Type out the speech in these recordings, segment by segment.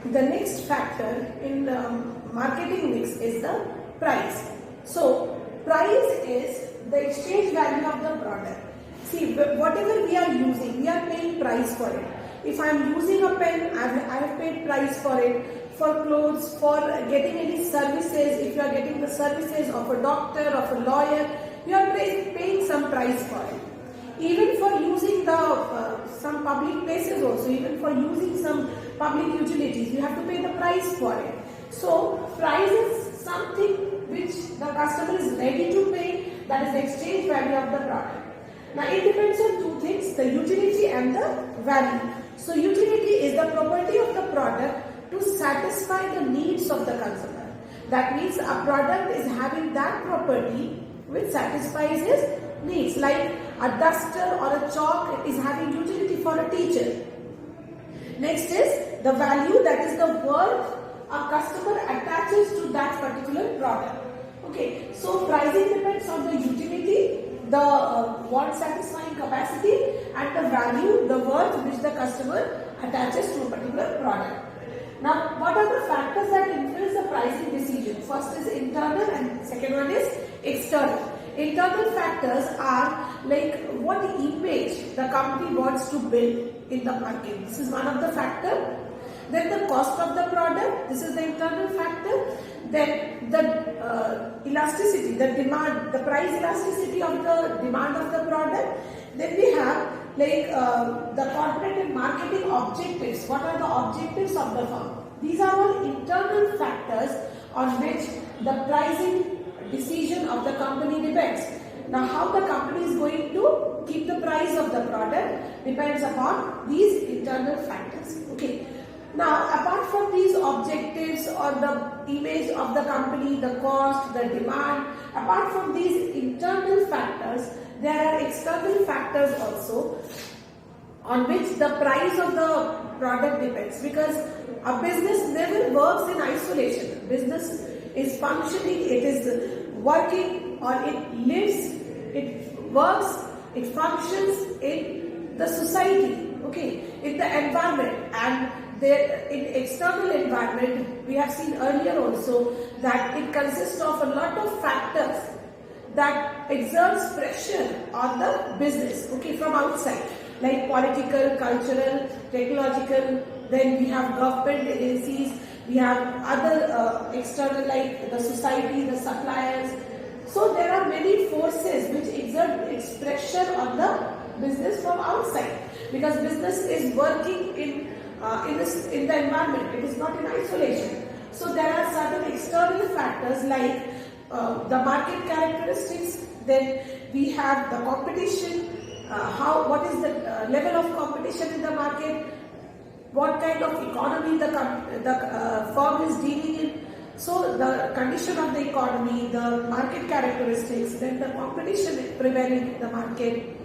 the next factor in marketing mix is the price. So price is the exchange value of the product. See, whatever we are using, we are paying price for it. If I am using a pen, I have paid price for it. For clothes, for getting any services, if you are getting the services of a doctor, of a lawyer, you are paying some price for it. Even for using the some public places also, even for using some public utilities, you have to pay the price for it. So price is something which the customer is ready to pay, that is the exchange value of the product. Now it depends on two things, the utility and the value. So utility is the property of the product to satisfy the needs of the consumer. That means a product is having that property which satisfies his needs. Like a duster or a chalk is having utility for a teacher. Next is the value, that is the worth a customer attaches to that particular product. Okay, so pricing depends on the utility, the want satisfying capacity, and the value, the worth which the customer attaches to a particular product. Now, what are the factors that influence the pricing decision? First is internal and second one is external. Internal factors are like what image the company wants to build in the market. This is one of the factors. Then the cost of the product, this is the internal factor. Then the elasticity, the demand, the price elasticity of the demand of the product. Then we have like the corporate and marketing objectives. What are the objectives of the firm? These are all internal factors on which the pricing decision of the company depends. Now how the company is going to keep the price of the product depends upon these internal factors. Okay. Now apart from these objectives or the image of the company, the cost, the demand, apart from these internal factors, there are external factors also on which the price of the product depends, because a business never works in isolation. Business is functioning, it is working, or it lives, it works, it functions in the society, okay, in the environment, and there in external environment we have seen earlier also that it consists of a lot of factors that exerts pressure on the business, okay, from outside, like political, cultural, technological. Then we have government agencies, we have other external like the society, the suppliers. So there are many forces which exert its pressure on the business from outside, because business is working in the environment, it is not in isolation. So there are certain external factors like the market characteristics. Then we have the competition, what is the level of competition in the market, what kind of economy the firm is dealing in. So the condition of the economy, the market characteristics, then the competition prevailing in the market.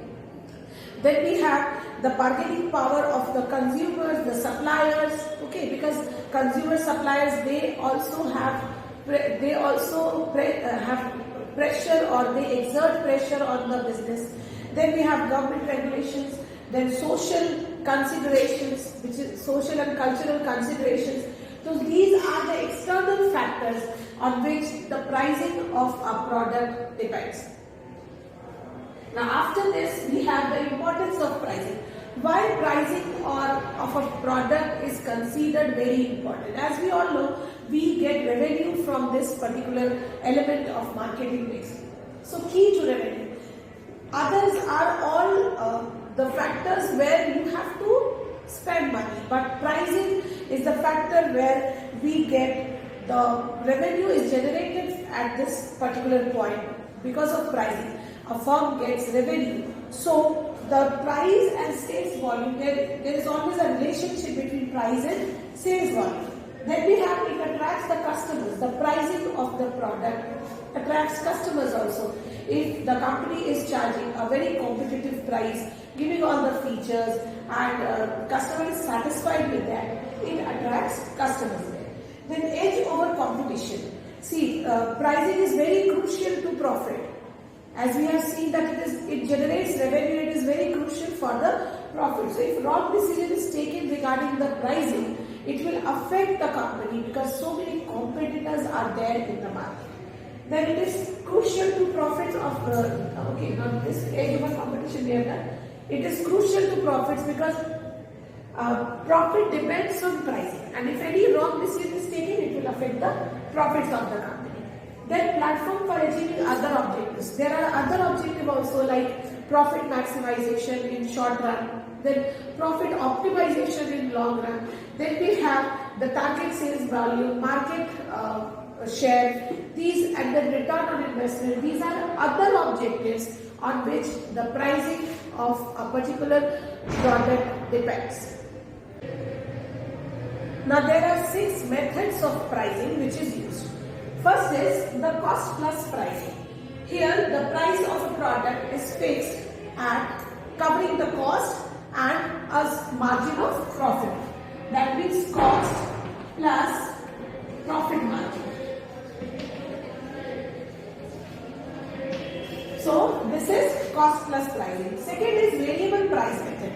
Then we have the bargaining power of the consumers, the suppliers, okay, because consumer suppliers, they also have pressure, or they exert pressure on the business. Then we have government regulations, then social considerations, which is social and cultural considerations. So these are the external factors on which the pricing of a product depends. Now after this we have the importance of pricing. Why pricing of a product is considered very important? As we all know, we get revenue from this particular element of marketing mix. So key to revenue. Others are all the factors where you have to spend money, but pricing is the factor where we get the revenue is generated at this particular point. Because of pricing, a firm gets revenue. So the price and sales volume, there is always a relationship between price and sales volume. Then we have, it attracts the customers. The pricing of the product attracts customers also. If the company is charging a very competitive price, giving all the features, and customer is satisfied with that, it attracts customers there. Then edge over competition. See, pricing is very crucial to profit. As we have seen that it generates revenue, it is very crucial for the profit. So if wrong decision is taken regarding the pricing, it will affect the company because so many competitors are there in the market. Then it is crucial to profits of now this age of competition we have done. It is crucial to profits because profit depends on pricing, and if any wrong decision is taken, it will affect the profits of the company. Then platform for achieving other objectives. There are other objectives also like profit maximization in short run, then profit optimization in long run. Then we have the target sales value, market share, these and then return on investment. These are other objectives on which the pricing of a particular product depends. Now there are 6 methods of pricing which is used. First is the cost plus pricing. Here the price of a product is fixed at covering the cost and a margin of profit. That means cost plus profit margin. So this is cost plus pricing. Second is variable price method.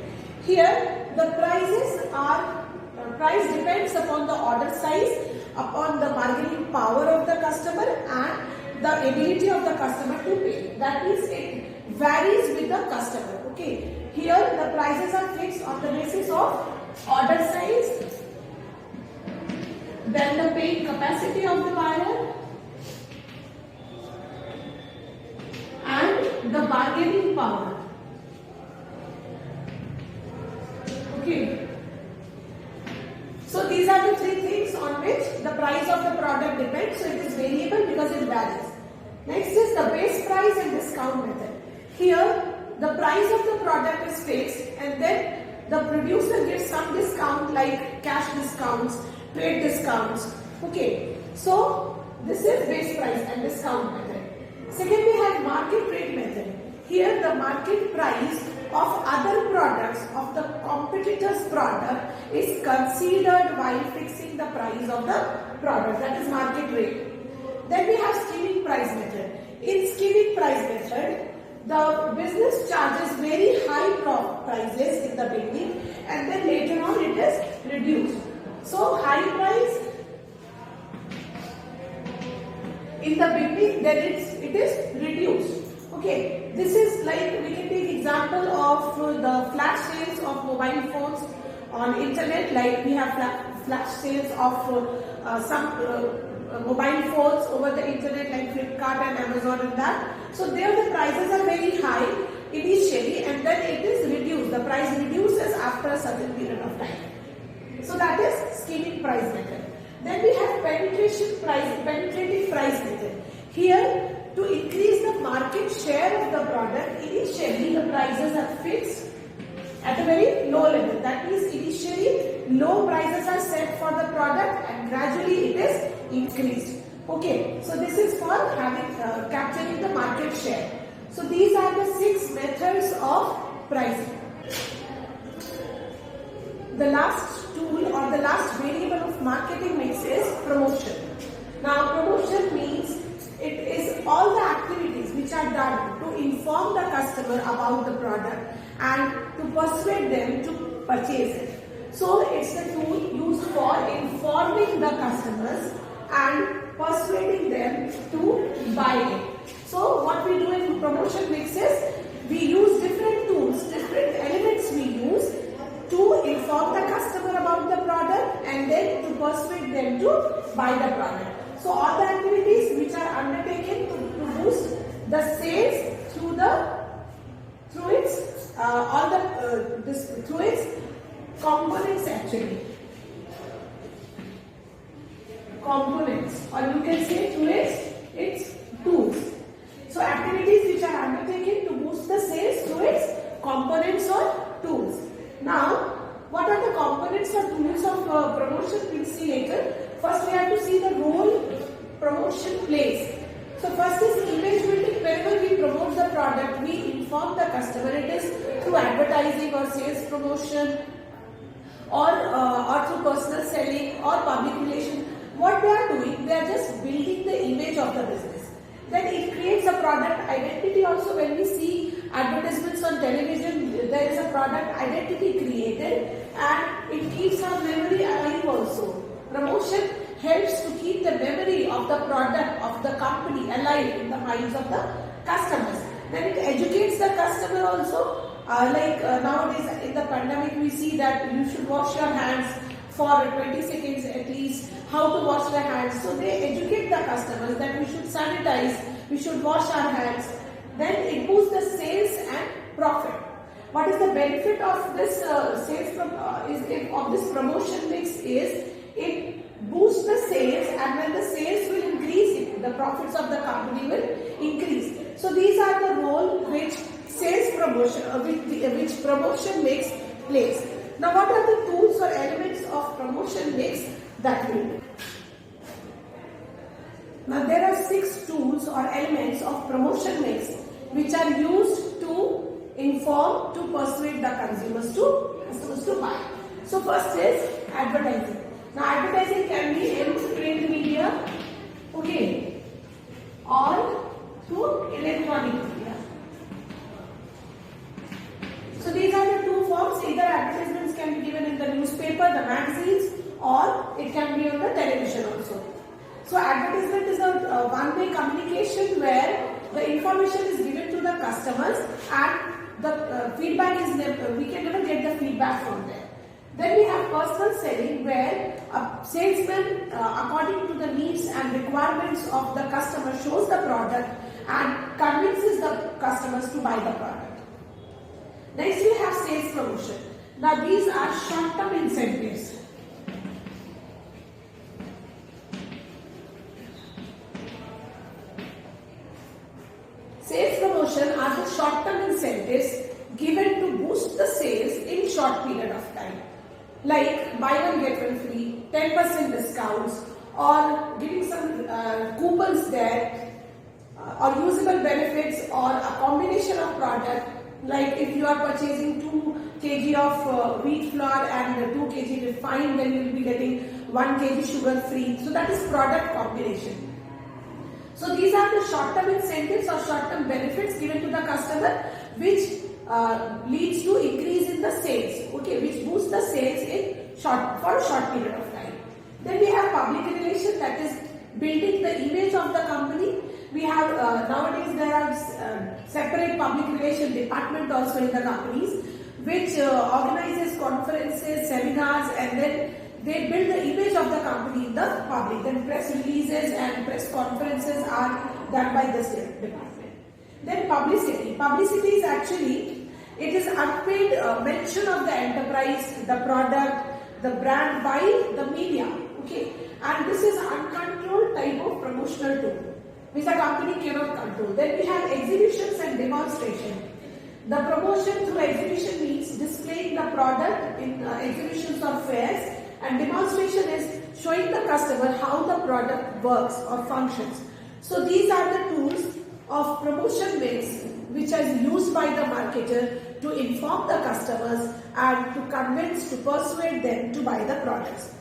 Here the prices are price depends upon the order size, upon the bargaining power of the customer and the ability of the customer to pay. That means it varies with the customer. Okay. Here the prices are fixed on the basis of order size, then the paying capacity of the buyer and the bargaining power. Okay. So these are the 3 things on which the price of the product depends. So it is variable because it varies. Next is the base price and discount method. Here the price of the product is fixed and then the producer gives some discount like cash discounts, trade discounts. Okay. So this is base price and discount method. Second, we have market rate method. Here the market price of other products of the competitor's product is considered while fixing the price of the product, that is market rate. Then we have skimming price method. In skimming price method, the business charges very high prices in the beginning and then later on it is reduced. So high price in the beginning, then it is reduced. Okay, this is like we can take example of the flash sales of mobile phones on internet, like we have flash sales of some mobile phones over the internet like Flipkart and Amazon and that. So there the prices are very high initially and then it is reduced. The price reduces after a certain period of time. So that is skimming price method. Then we have penetrating price method. Here, to increase the market share of the product, initially the prices are fixed at a very low level. That means initially low prices are set for the product and gradually it is increased. Okay, so this is for having capturing the market share. So these are the 6 methods of pricing. The last tool or the last variable of marketing mix is promotion. Now promotion means it is all the activities which are done to inform the customer about the product and to persuade them to purchase it. So it's the tool used for informing the customers and persuading them to buy it. So what we do in promotion mix is we use different tools, different elements we use to inform the customer about the product and then to persuade them to buy the product. So all the activities which are undertaken to boost the sales through its components actually. Components, or you can say through its tools. So activities which are undertaken to boost the sales through its components or tools. Now, what are the components or tools of promotion? We'll see later. First, we have to see the role promotion plays. So first is image building. Whenever we promote the product, we inform the customer. It is through advertising or sales promotion or through personal selling or public relations. What they are doing, they are just building the image of the business. Then it creates a product identity also. When we see advertisements on television, there is a product identity created and it keeps our memory alive also. promotion helps to keep the memory of the product of the company alive in the minds of the customers. Then it educates the customer also. Nowadays in the pandemic we see that you should wash your hands for 20 seconds at least, how to wash the hands. So they educate the customers that we should sanitize, we should wash our hands. Then it boosts the sales and profit. What is the benefit of this of this promotion mix is it boosts the sales, and when the sales will increase, the profits of the company will increase. So these are the role which sales promotion which promotion mix plays. Now what are the tools or elements of promotion mix that we do? Now there are 6 tools or elements of promotion mix which are used to inform, to persuade the customers to buy. So first is advertising. Now advertising can be in print media, okay, or through electronic media. So these are the 2 forms. Either advertisements can be given in the newspaper, the magazines, or it can be on the television also. So advertisement is a one-way communication where the information is given to the customers and the feedback is we can never get the feedback from there. Then we have personal selling where a salesman according to the needs and requirements of the customer shows the product and convinces the customers to buy the product. Next we have sales promotion. Now these are short-term incentives. Sales promotion are the short-term incentives given to boost the sales in short period of time. Like buy one get one free, 10% discounts, or giving some coupons there, or usable benefits, or a combination of product. Like if you are purchasing 2 kg of wheat flour and 2 kg refined, then you will be getting 1 kg sugar free. So that is product combination. So these are the short-term incentives or short-term benefits given to the customer, which leads to increase in the sales, okay, which boosts the sales for a short period of time. Then we have public relations, that is building the image of the company. We have nowadays there are separate public relation department also in the companies, which organizes conferences, seminars, and then they build the image of the company in the public. Then press releases and press conferences are done by this department. Then publicity. Publicity is actually, it is unpaid mention of the enterprise, the product, the brand by the media. Okay, and this is uncontrolled type of promotional tool which a company cannot control. Then we have exhibitions and demonstration. The promotion through exhibition means displaying the product in exhibitions or fairs, and demonstration is showing the customer how the product works or functions. So these are the tools of promotion mix which is used by the marketer to inform the customers and to convince, to persuade them to buy the products.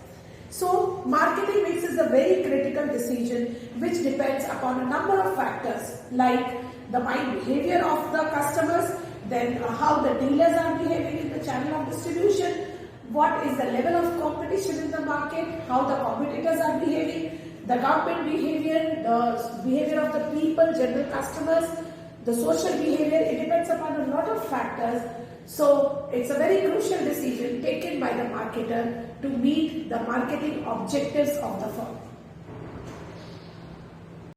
So marketing mix is a very critical decision which depends upon a number of factors like the buying behavior of the customers, then how the dealers are behaving in the channel of distribution, what is the level of competition in the market, how the competitors are behaving, the government behavior, the behavior of the people, general customers, the social behavior. It depends upon a lot of factors. So it's a very crucial decision taken by the marketer to meet the marketing objectives of the firm.